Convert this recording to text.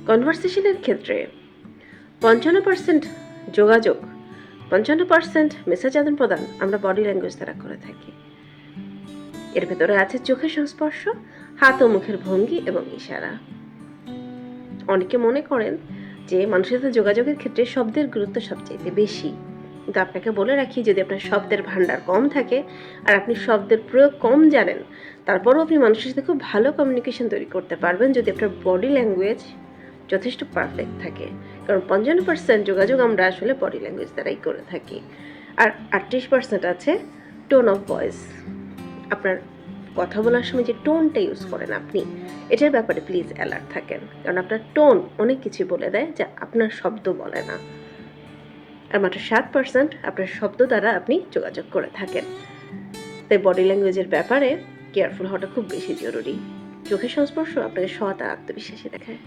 কনভারসেশনের ক্ষেত্রে 55% যোগাযোগ, 55% মেসেজ আদান প্রদান আমরা বডি ল্যাঙ্গুয়েজ দ্বারা করে থাকি। এর ভেতরে আছে চোখের সংস্পর্শ, হাত ও মুখের ভঙ্গি এবং ইশারা। অনেকে মনে করেন যে মানুষের সাথে যোগাযোগের ক্ষেত্রে শব্দের গুরুত্ব সবচেয়ে বেশি, কিন্তু আপনাকে বলে রাখি, যদি আপনার শব্দের ভান্ডার কম থাকে আর আপনি শব্দের প্রয়োগ কম জানেন, তারপরও আপনি মানুষের সাথে খুব ভালো কমিউনিকেশন তৈরি করতে পারবেন যদি আপনার বডি ল্যাঙ্গুয়েজ যথেষ্ট পারফেক্ট থাকে। কারণ 55% যোগাযোগ আমরা আসলে বডি ল্যাঙ্গুয়েজ দ্বারাই করে থাকি। আর 38% আছে টোন অফ ভয়েস। আপনার কথা বলার সময় যে টোনটা ইউজ করেন আপনি, এটার ব্যাপারে প্লিজ অ্যালার্ট থাকেন, কারণ আপনার টোন অনেক কিছু বলে দেয় যা আপনার শব্দ বলে না। আর মাত্র 7% আপনার শব্দ দ্বারা আপনি যোগাযোগ করে থাকেন। তাই বডি ল্যাঙ্গুয়েজের ব্যাপারে কেয়ারফুল হওয়াটা খুব বেশি জরুরি। চোখের সংস্পর্শ আপনাকে সৎ আর আত্মবিশ্বাসী দেখায়।